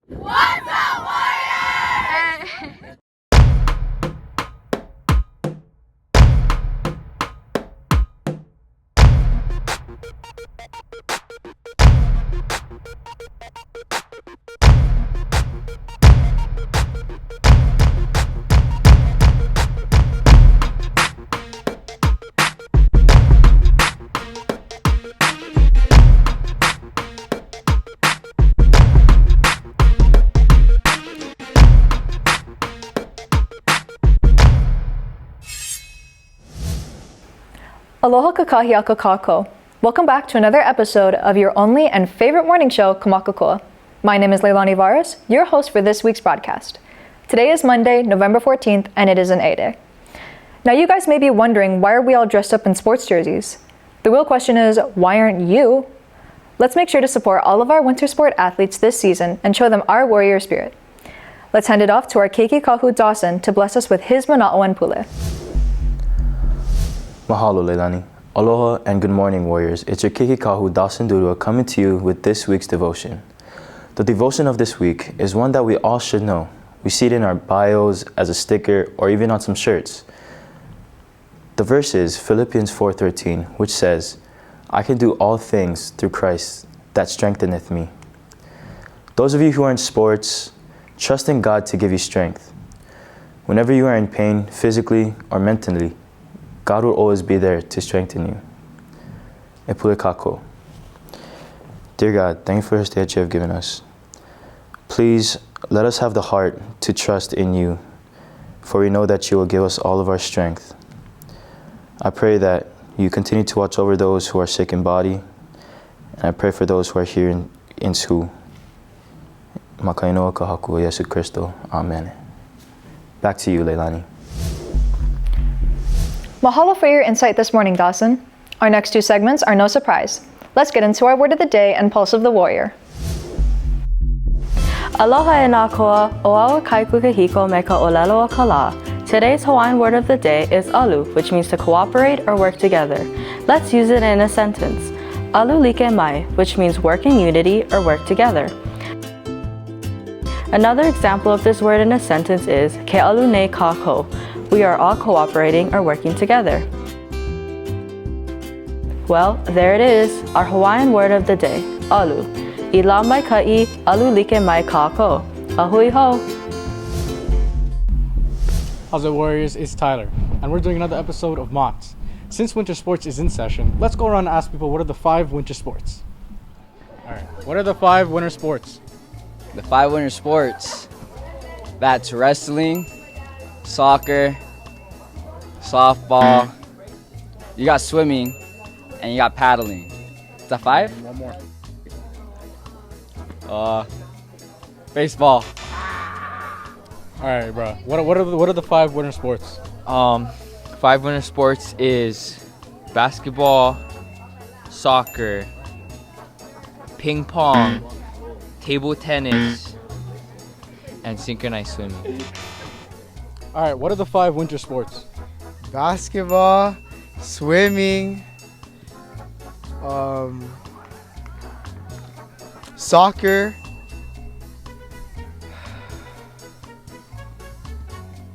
What's up, Warriors? Aloha kakahiaka kako. Welcome back to another episode of your only and favorite morning show, Maka Koa. My name is Leilani Vares, your host for this week's broadcast. Today is Monday, November 14th, and it is an A-Day. Now you guys may be wondering, why are we all dressed up in sports jerseys? The real question is, why aren't you? Let's make sure to support all of our winter sport athletes this season and show them our warrior spirit. Let's hand it off to our Keiki Kahu Dawson to bless us with his mana'o and pule. Mahalo, Leilani. Aloha and good morning, warriors. It's your Kikikahu Dawson Dudua coming to you with this week's devotion. The devotion of this week is one that we all should know. We see it in our bios, as a sticker, or even on some shirts. The verse is Philippians 4:13, which says, I can do all things through Christ that strengtheneth me. Those of you who are in sports, trust in God to give you strength. Whenever you are in pain, physically or mentally, God will always be there to strengthen you. E pule kako. Dear God, thank you for this day that you have given us. Please let us have the heart to trust in you, for we know that you will give us all of our strength. I pray that you continue to watch over those who are sick in body, and I pray for those who are here in school. Maka Koa Yesu Christo. Amen. Back to you, Leilani. Mahalo for your insight this morning, Dawson. Our next two segments are no surprise. Let's get into our word of the day and pulse of the warrior. Aloha e nā koa, oawa kaiku kahiko me ka olelo o ka lā. Today's Hawaiian word of the day is alu, which means to cooperate or work together. Let's use it in a sentence. Alu like mai, which means work in unity or work together. Another example of this word in a sentence is ke alu nei kako. We are all cooperating or working together. Well, there it is, our Hawaiian word of the day, alu. Ila mai kai, alu like mai kako. Ahui ho. How's it, Warriors? It's Tyler, and we're doing another episode of Mocks. Since winter sports is in session, let's go around and ask people what are the 5 winter sports. Alright, what are the 5 winter sports? The 5 winter sports. That's wrestling, soccer, softball, you got swimming, and you got paddling. Is that 5? One more. Baseball. Alright, bro. What are the 5 winter sports? 5 winter sports is basketball, soccer, ping pong, table tennis, and synchronized swimming. Alright, what are the 5 winter sports? Basketball, swimming, soccer,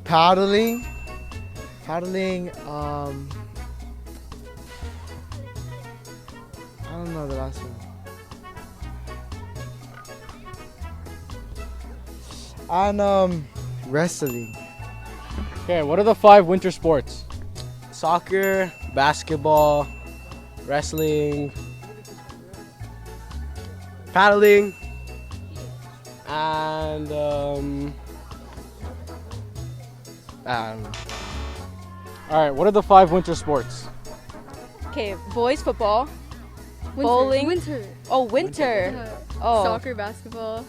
paddling, I don't know the last one. And wrestling. Okay, what are the 5 winter sports? Soccer, basketball, wrestling, paddling, and I don't know. Alright, what are the 5 winter sports? Okay, boys football, bowling. Winter. Oh, winter. Oh, Soccer, basketball.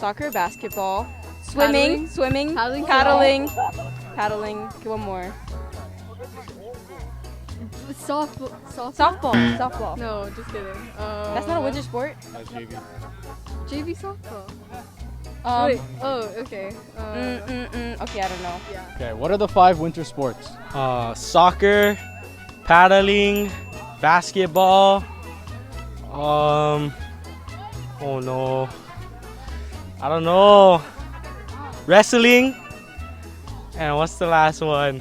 soccer, basketball, swimming, Paddling. paddling. Okay, one more. Softball. No. No, just kidding. That's not a winter sport. That's JV. JV softball. Wait. Oh, okay. Okay, I don't know. Yeah. Okay, what are the 5 winter sports? Soccer, paddling, basketball. Oh no. I don't know. Wrestling. And what's the last one?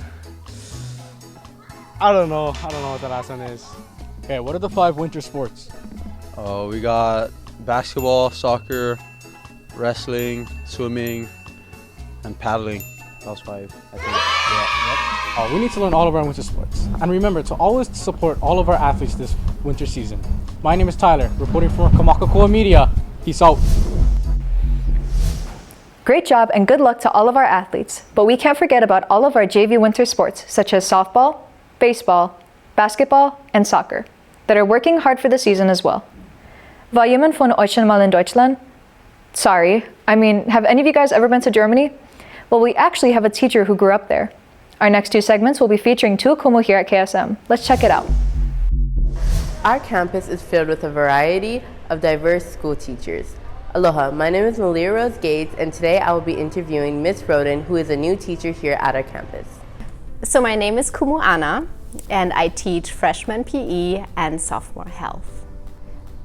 I don't know. I don't know what the last one is. Okay, what are the 5 winter sports? We got basketball, soccer, wrestling, swimming, and paddling. That was 5, I think. We need to learn all of our winter sports. And remember to always support all of our athletes this winter season. My name is Tyler, reporting for Maka Koa Media. Peace out. Great job and good luck to all of our athletes, but we can't forget about all of our JV winter sports such as softball, baseball, basketball, and soccer that are working hard for the season as well. War jemand von euch schon mal in Deutschland? Sorry, have any of you guys ever been to Germany? Well, we actually have a teacher who grew up there. Our next 2 segments will be featuring 2 kumu here at KSM. Let's check it out. Our campus is filled with a variety of diverse school teachers. Aloha, my name is Malia Rose Gates, and today I will be interviewing Miss Roden, who is a new teacher here at our campus. So my name is Kumu Ana, and I teach freshman PE and sophomore health.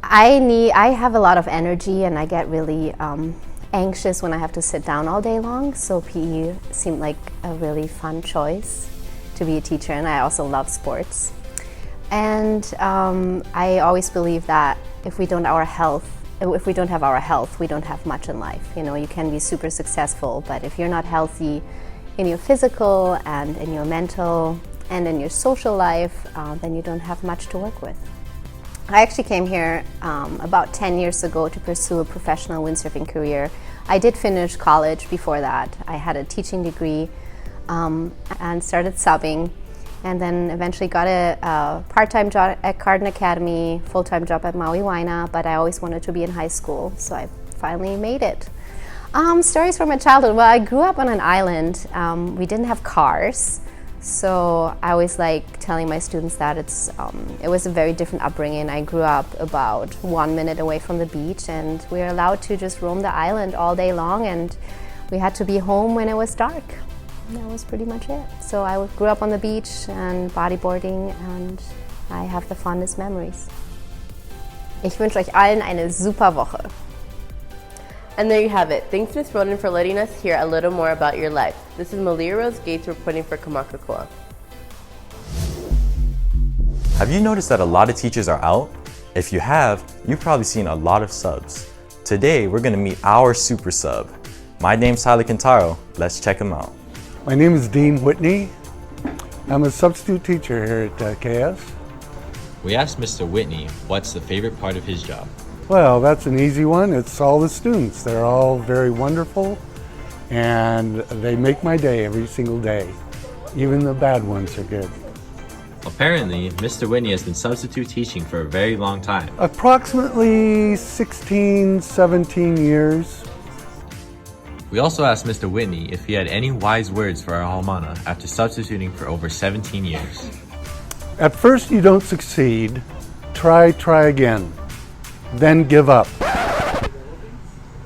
I have a lot of energy, and I get really anxious when I have to sit down all day long, so PE seemed like a really fun choice to be a teacher, and I also love sports. And I always believe that if we don't have our health, we don't have much in life. You know, you can be super successful, but if you're not healthy in your physical and in your mental and in your social life, then you don't have much to work with. I actually came here about 10 years ago to pursue a professional windsurfing career. I did finish college before that. I had a teaching degree and started subbing, and then eventually got a part-time job at Carden Academy, full-time job at Maui, but I always wanted to be in high school, so I finally made it. Stories from my childhood. Well, I grew up on an island. We didn't have cars, so I always like telling my students that it was a very different upbringing. I grew up about 1 minute away from the beach, and we were allowed to just roam the island all day long, and we had to be home when it was dark. That was pretty much it. So I grew up on the beach and bodyboarding, and I have the fondest memories. Ich wünsche euch allen eine super Woche. And there you have it. Thanks, Miss Roden, for letting us hear a little more about your life. This is Malia Rose Gates reporting for Maka Koa. Have you noticed that a lot of teachers are out? If you have, you've probably seen a lot of subs. Today, we're gonna meet our super sub. My name's Tyler KINTARO. Let's check him out. My name is Dean Whitney. I'm a substitute teacher here at KS. We asked Mr. Whitney what's the favorite part of his job. Well, that's an easy one. It's all the students. They're all very wonderful, and they make my day every single day. Even the bad ones are good. Apparently, Mr. Whitney has been substitute teaching for a very long time. Approximately 16, 17 years. We also asked Mr. Whitney if he had any wise words for our Haumana after substituting for over 17 years. At first you don't succeed. Try again. Then give up.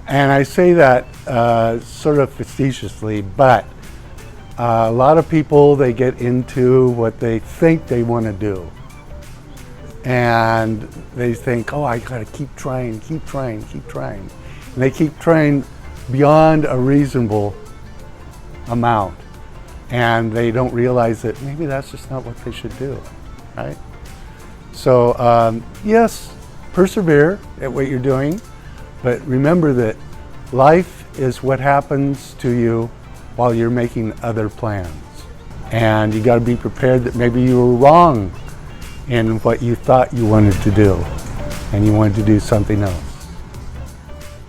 And I say that sort of facetiously, but a lot of people, they get into what they think they want to do. And they think, oh, I gotta keep trying. And they keep trying beyond a reasonable amount. And they don't realize that maybe that's just not what they should do, right? So yes, persevere at what you're doing, but remember that life is what happens to you while you're making other plans. And you gotta be prepared that maybe you were wrong in what you thought you wanted to do, and you wanted to do something else.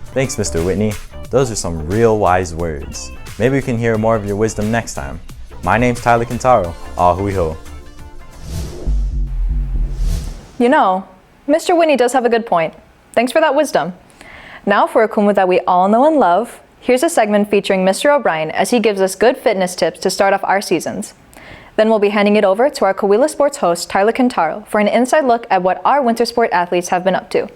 Thanks, Mr. Whitney. Those are some real wise words. Maybe we can hear more of your wisdom next time. My name's Tyler KINTARO. Ahui ho. You know, Mr. Whitney does have a good point. Thanks for that wisdom. Now for a kumu that we all know and love, here's a segment featuring Mr. O'Brien as he gives us good fitness tips to start off our seasons. Then we'll be handing it over to our Kawila Sports host, Tyler KINTARO, for an inside look at what our winter sport athletes have been up to.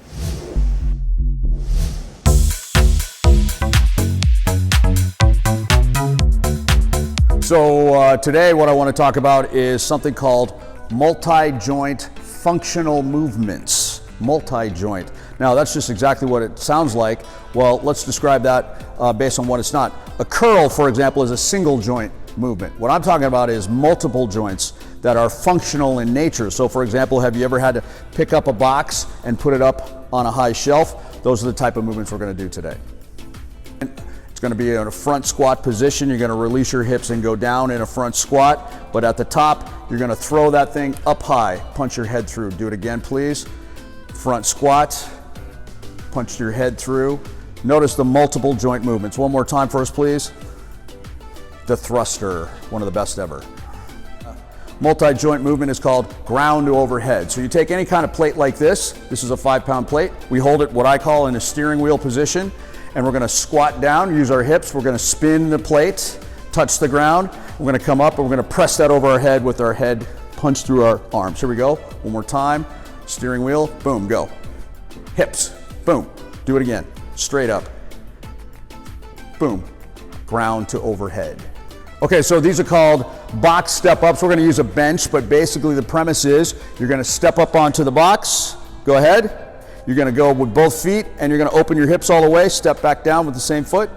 So today what I want to talk about is something called multi-joint functional movements. Multi-joint. Now that's just exactly what it sounds like. Well, let's describe that based on what it's not. A curl, for example, is a single joint movement. What I'm talking about is multiple joints that are functional in nature. So for example, have you ever had to pick up a box and put it up on a high shelf? Those are the type of movements we're going to do today. It's going to be in a front squat position. You're going to release your hips and go down in a front squat, but at the top, you're going to throw that thing up high, punch your head through. Do it again, please. Front squat, punch your head through. Notice the multiple joint movements. One more time for us, please. The thruster, one of the best ever. Multi-joint movement is called ground to overhead. So you take any kind of plate like this. This is a 5-pound plate. We hold it what I call in a steering wheel position, and we're going to squat down, use our hips. We're going to spin the plate, touch the ground. We're going to come up and we're going to press that over our head with our head punched through our arms. Here we go. One more time. Steering wheel, boom, go. Hips, boom. Do it again. Straight up. Boom. Ground to overhead. Okay, so these are called box step-ups. We're going to use a bench, but basically the premise is you're going to step up onto the box. Go ahead. You're going to go with both feet, and you're going to open your hips all the way, step back down with the same foot,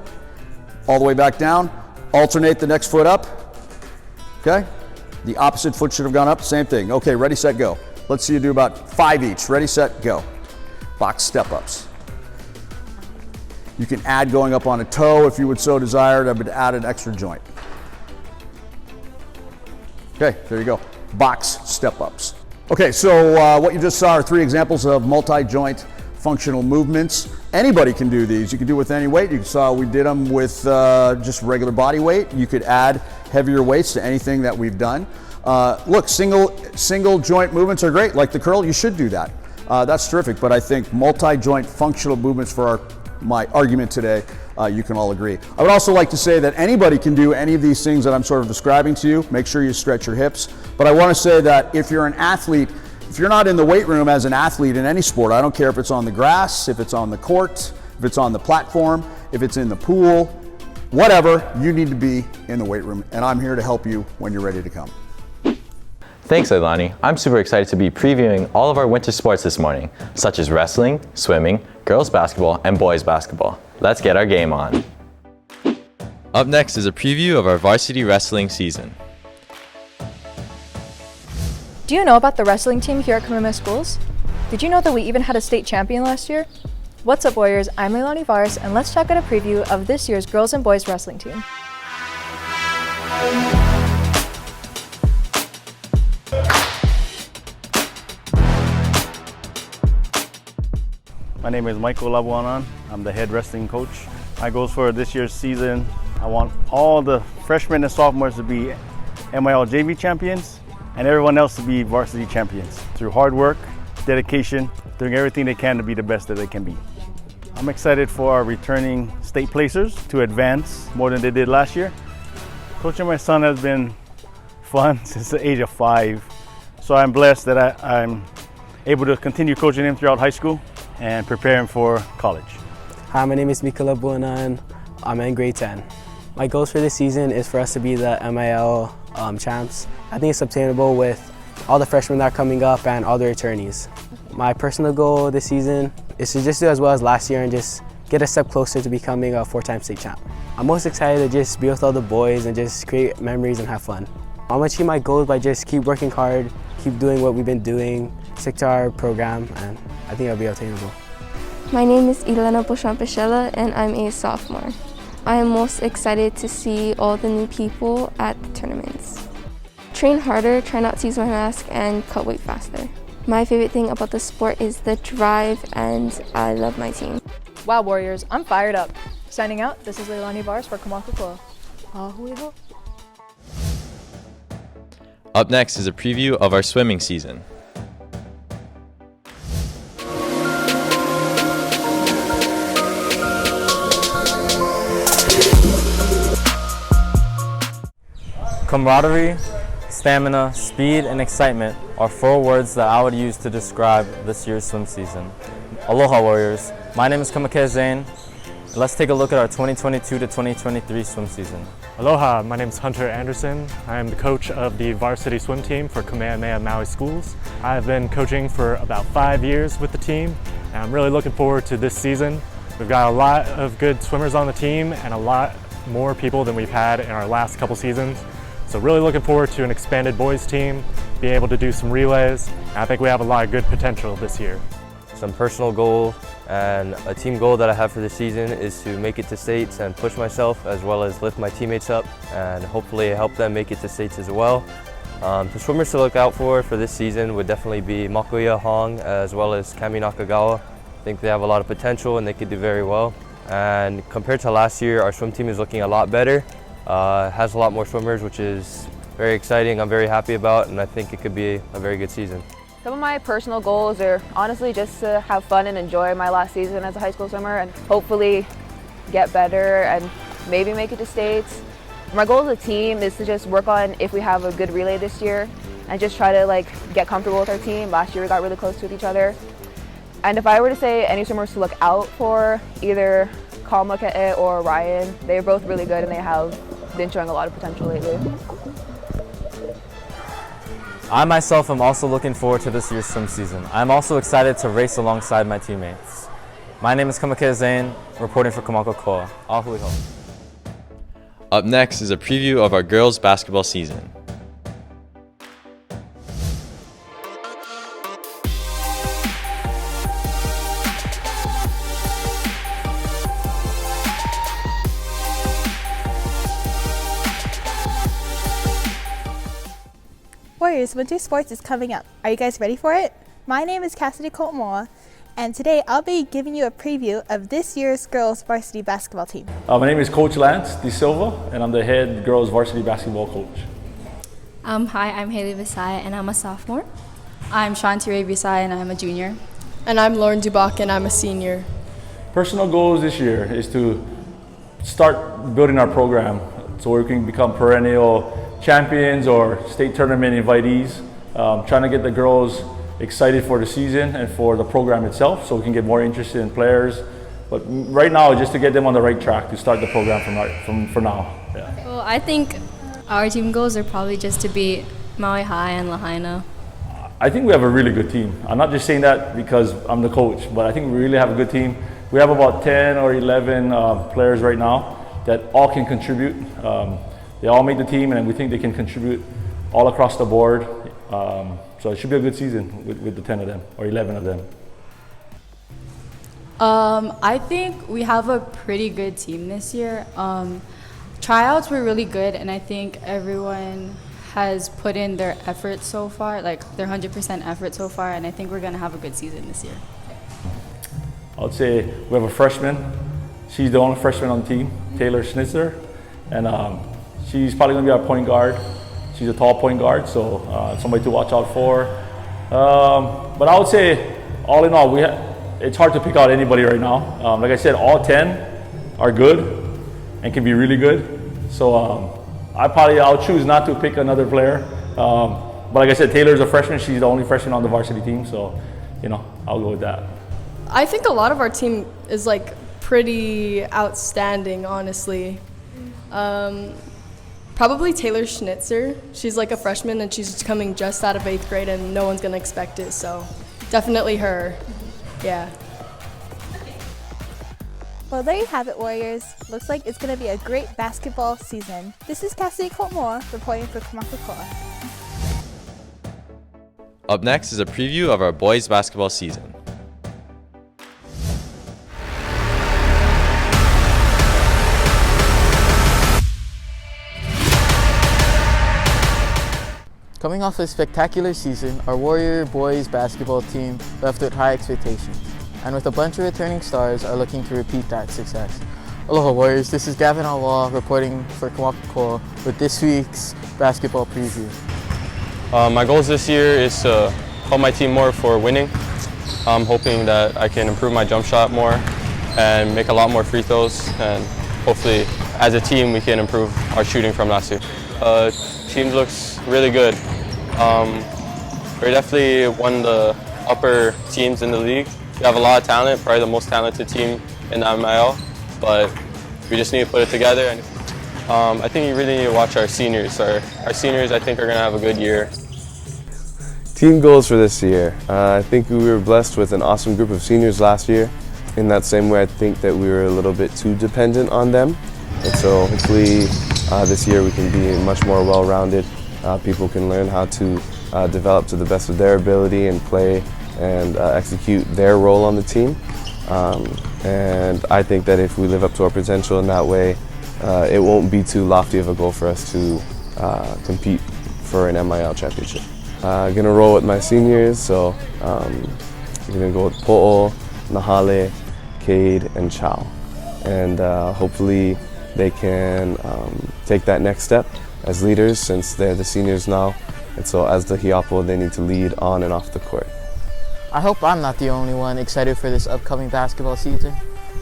all the way back down. Alternate the next foot up. Okay? The opposite foot should have gone up. Same thing. Okay, ready, set, go. Let's see you do about 5 each. Ready, set, go. Box step-ups. You can add going up on a toe if you would so desire. That would add an extra joint. Okay, there you go. Box step-ups. Okay, so what you just saw are 3 examples of multi-joint functional movements. Anybody can do these. You can do it with any weight. You saw we did them with just regular body weight. You could add heavier weights to anything that we've done. Look, single joint movements are great. Like the curl, you should do that. That's terrific, but I think multi-joint functional movements for my argument today, you can all agree. I would also like to say that anybody can do any of these things that I'm sort of describing to you. Make sure you stretch your hips. But I want to say that if you're an athlete, if you're not in the weight room as an athlete in any sport, I don't care if it's on the grass, if it's on the court, if it's on the platform, if it's in the pool, whatever, you need to be in the weight room. And I'm here to help you when you're ready to come. Thanks, Leilani. I'm super excited to be previewing all of our winter sports this morning, such as wrestling, swimming, girls basketball, and boys basketball. Let's get our game on. Up next is a preview of our varsity wrestling season. Do you know about the wrestling team here at Kamehameha Schools? Did you know that we even had a state champion last year? What's up, Warriors? I'm Leilani Vares, and let's check out a preview of this year's girls and boys wrestling team. My name is Michael Labuanan. I'm the head wrestling coach. My goals for this year's season, I want all the freshmen and sophomores to be MIL JV champions and everyone else to be varsity champions through hard work, dedication, doing everything they can to be the best that they can be. I'm excited for our returning state placers to advance more than they did last year. Coaching my son has been fun since the age of 5. So I'm blessed that I'm able to continue coaching him throughout high school and prepare him for college. Hi, my name is Maka Koa. I'm in grade 10. My goals for this season is for us to be the MIL champs. I think it's obtainable with all the freshmen that are coming up and all the attorneys. My personal goal this season is to just do as well as last year and just get a step closer to becoming a 4-time state champ. I'm most excited to just be with all the boys and just create memories and have fun. I'm gonna achieve my goals by just keep working hard, keep doing what we've been doing, stick to our program, and I think it'll be attainable. My name is Elena Boshampashela and I'm a sophomore. I am most excited to see all the new people at the tournaments. Train harder, try not to use my mask, and cut weight faster. My favorite thing about the sport is the drive, and I love my team. Wow, Warriors, I'm fired up. Signing out, this is Leilani Vares for Maka Koa. Ahuiho. Up next is a preview of our swimming season. Camaraderie, stamina, speed, and excitement are 4 words that I would use to describe this year's swim season. Aloha, Warriors. My name is Kamehameha Zane. Let's take a look at our 2022 to 2023 swim season. Aloha, my name is Hunter Anderson. I am the coach of the varsity swim team for Kamehameha Maui Schools. I've been coaching for about 5 years with the team, and I'm really looking forward to this season. We've got a lot of good swimmers on the team and a lot more people than we've had in our last couple seasons. So really looking forward to an expanded boys team, being able to do some relays. And I think we have a lot of good potential this year. Some personal goal and a team goal that I have for the season is to make it to states and push myself, as well as lift my teammates up and hopefully help them make it to states as well. The swimmers to look out for this season would definitely be Makuya Hong as well as Kami Nakagawa. I think they have a lot of potential and they could do very well. And compared to last year, our swim team is looking a lot better. Has a lot more swimmers, which is very exciting. I'm very happy about, and I think it could be a very good season. Some of my personal goals are honestly just to have fun and enjoy my last season as a high school swimmer and hopefully get better and maybe make it to states. My goal as a team is to just work on if we have a good relay this year and just try to get comfortable with our team. Last year we got really close with each other. And if I were to say any swimmers to look out for, either Kamehameha or Ryan, they're both really good and they have been showing a lot of potential lately. I myself am also looking forward to this year's swim season. I'm also excited to race alongside my teammates. My name is Kamehameha, reporting for Maka Koa. Ahui ho. Up next is a preview of our girls basketball season. Warriors, winter sports is coming up. Are you guys ready for it? My name is CASSIDY, and today I'll be giving you a preview of this year's girls varsity basketball team. My name is Coach Lance De Silva, and I'm the head girls varsity basketball coach. Hi, I'm Haley Visaya, and I'm a sophomore. I'm Shanti Visaya, and I'm a junior. And I'm Lauren Dubach, and I'm a senior. Personal goals this year is to start building our program so we can become perennial champions or state tournament invitees. Trying to get the girls excited for the season and for the program itself so we can get more interested in players. But right now, just to get them on the right track to start the program for now. Yeah. Well, I think our team goals are probably just to beat Maui High and Lahaina. I think we have a really good team. I'm not just saying that because I'm the coach, but I think we really have a good team. We have about 10 or 11 players right now that all can contribute. They all made the team, and we think they can contribute all across the board. So it should be a good season with the 10 of them, or 11 of them. I think we have a pretty good team this year. Tryouts were really good, and I think everyone has put in their effort so far, their 100% effort so far, and I think we're going to have a good season this year. I would say we have a freshman. She's the only freshman on the team, Taylor Schnitzer, and she's probably going to be our point guard. She's a tall point guard, so somebody to watch out for. But I would say, all in all, it's hard to pick out anybody right now. Like I said, all 10 are good and can be really good. So I'll choose not to pick another player. But like I said, Taylor's a freshman. She's the only freshman on the varsity team, so I'll go with that. I think a lot of our team is pretty outstanding, honestly. Probably Taylor Schnitzer. She's a freshman and she's coming just out of 8th grade and no one's gonna expect it, so definitely her, yeah. Well, there you have it, Warriors. Looks like it's gonna be a great basketball season. This is CASSIDY reporting for Maka Koa. Up next is a preview of our boys basketball season. Coming off a spectacular season, our Warrior boys basketball team left with high expectations, and with a bunch of returning stars are looking to repeat that success. Aloha Warriors, this is Gavin Alwa reporting for Maka Koa with this week's basketball preview. My goals this year is to help my team more for winning. I'm hoping that I can improve my jump shot more and make a lot more free throws, and hopefully as a team we can improve our shooting from last year. Team looks really good. We're definitely one of the upper teams in the league. We have a lot of talent, probably the most talented team in the MIL, but we just need to put it together. And I think you really need to watch our seniors. Our seniors, I think, are going to have a good year. Team goals for this year. I think we were blessed with an awesome group of seniors last year, in that same way, I think that we were a little bit too dependent on them. And so hopefully this year we can be much more well-rounded. People can learn how to develop to the best of their ability and play and execute their role on the team. And I think that if we live up to our potential in that way, it won't be too lofty of a goal for us to compete for an MIL championship. I'm gonna roll with my seniors, so I'm gonna go with Po'o, Nahale, Cade, and Chow. And hopefully they can take that next step as leaders since they're the seniors now. And so as the Hiapo, they need to lead on and off the court. I hope I'm not the only one excited for this upcoming basketball season.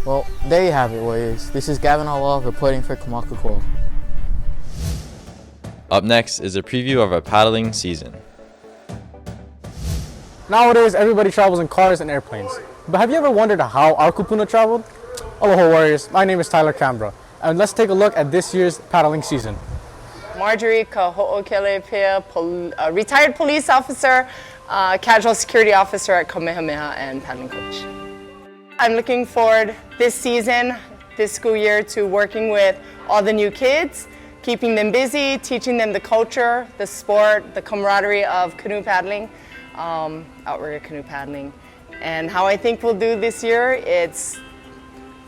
Well, there you have it, Warriors. This is Gavin Alwal reporting for Maka Koa. Up next is a preview of our paddling season. Nowadays, everybody travels in cars and airplanes. But have you ever wondered how our kupuna traveled? Aloha Warriors, my name is Tyler Canberra, and let's take a look at this year's paddling season. Marjorie Kaho'okelepea, retired police officer, casual security officer at Kamehameha and paddling coach. I'm looking forward this season, this school year, to working with all the new kids, keeping them busy, teaching them the culture, the sport, the camaraderie of canoe paddling, outrigger canoe paddling. And how I think we'll do this year, it's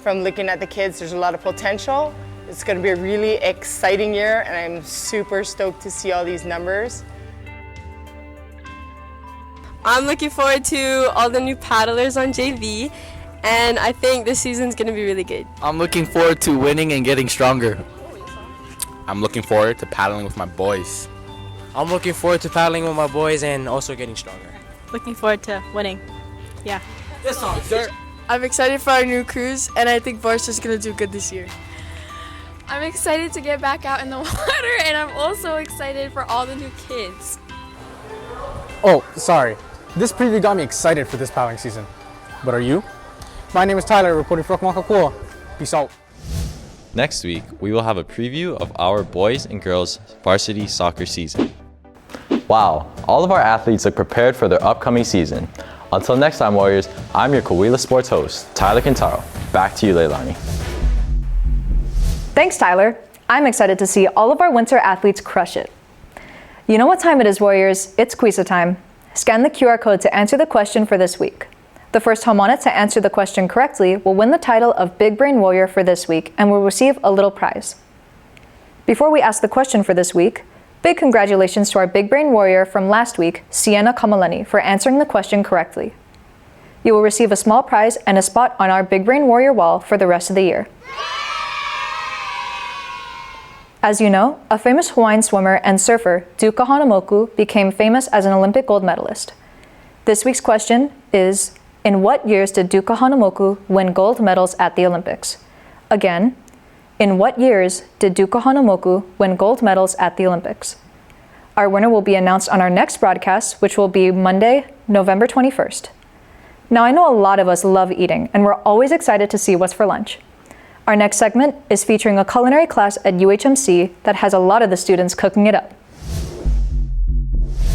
from looking at the kids, there's a lot of potential. It's going to be a really exciting year, and I'm super stoked to see all these numbers. I'm looking forward to all the new paddlers on JV, and I think this season's going to be really good. I'm looking forward to winning and getting stronger. I'm looking forward to paddling with my boys. I'm looking forward to paddling with my boys and also getting stronger. Looking forward to winning. Yeah. This song's dirt. I'm excited for our new cruise, and I think Vares is going to do good this year. I'm excited to get back out in the water, and I'm also excited for all the new kids. Oh, sorry. This preview got me excited for this paddling season. But are you? My name is Tyler, reporting for Maka Koa. Peace out. Next week, we will have a preview of our boys and girls varsity soccer season. Wow, all of our athletes look prepared for their upcoming season. Until next time, Warriors, I'm your Kawila Sports host, Tyler KINTARO. Back to you, Leilani. Thanks, Tyler. I'm excited to see all of our winter athletes crush it. You know what time it is, Warriors? It's quiz time. Scan the QR code to answer the question for this week. The first Haumana to answer the question correctly will win the title of Big Brain Warrior for this week and will receive a little prize. Before we ask the question for this week, big congratulations to our Big Brain Warrior from last week, Sienna Kamalani, for answering the question correctly. You will receive a small prize and a spot on our Big Brain Warrior wall for the rest of the year. As you know, a famous Hawaiian swimmer and surfer, Duka Hanamoku, became famous as an Olympic gold medalist. This week's question is, in what years did Duka Hanamoku win gold medals at the Olympics? Again, in what years did Duka Hanamoku win gold medals at the Olympics? Our winner will be announced on our next broadcast, which will be Monday, November 21st. Now, I know a lot of us love eating, and we're always excited to see what's for lunch. Our next segment is featuring a culinary class at UHMC that has a lot of the students cooking it up.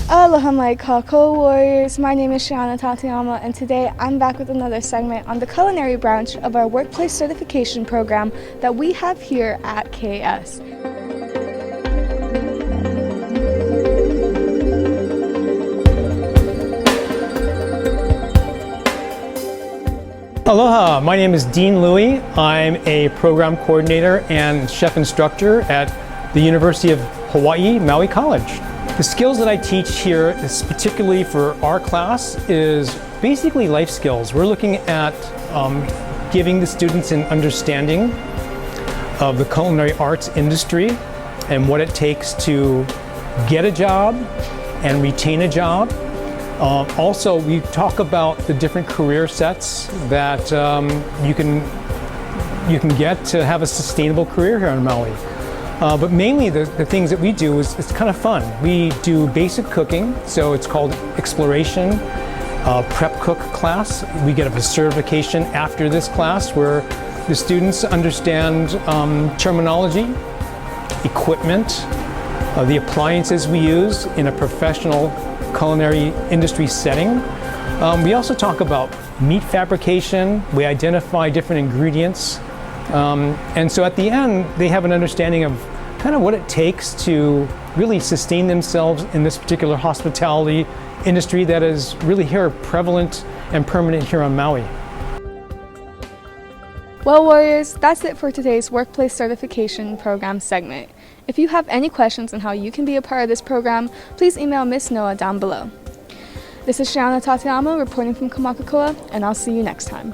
Aloha my Kako Warriors, my name is SHAYANA TATEYAMA, and today I'm back with another segment on the culinary branch of our workplace certification program that we have here at KS. Aloha, my name is Dean Louie. I'm a program coordinator and chef instructor at the University of Hawaii, Maui College. The skills that I teach here, is particularly for our class, is basically life skills. We're looking at giving the students an understanding of the culinary arts industry and what it takes to get a job and retain a job. Also, we talk about the different career sets that you can get to have a sustainable career here on Maui. But mainly the things that we do is it's kind of fun. We do basic cooking, so it's called exploration, prep cook class. We get a certification after this class where the students understand terminology, equipment, the appliances we use in a professional culinary industry setting. We also talk about meat fabrication. We identify different ingredients. And so at the end, they have an understanding of kind of what it takes to really sustain themselves in this particular hospitality industry that is really here prevalent and permanent here on Maui. Well, Warriors, that's it for today's Workplace Certification Program segment. If you have any questions on how you can be a part of this program, please email Miss Noah down below. This is SHAYANA TATEYAMA reporting from Maka Koa, and I'll see you next time.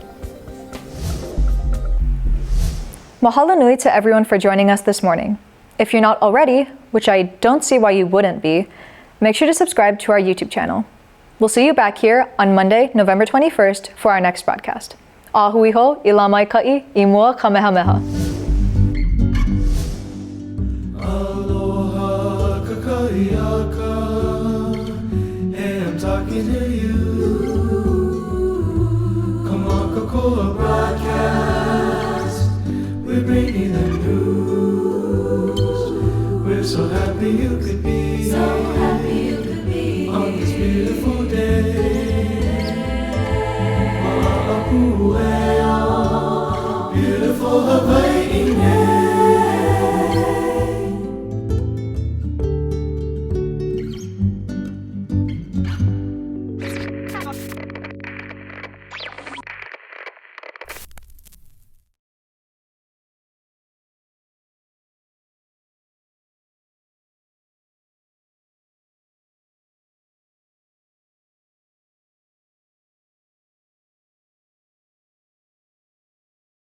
Mahalo nui to everyone for joining us this morning. If you're not already, which I don't see why you wouldn't be, make sure to subscribe to our YouTube channel. We'll see you back here on Monday, November 21st for our next broadcast. Ahuiho, ilamai kai, imua Kamehameha. Aloha kakaiaka, hey, I'm talking to you. Maka Koa broadcast, we're bringing the news. We're so happy you could be, on this beautiful day. Beautiful Hawaii.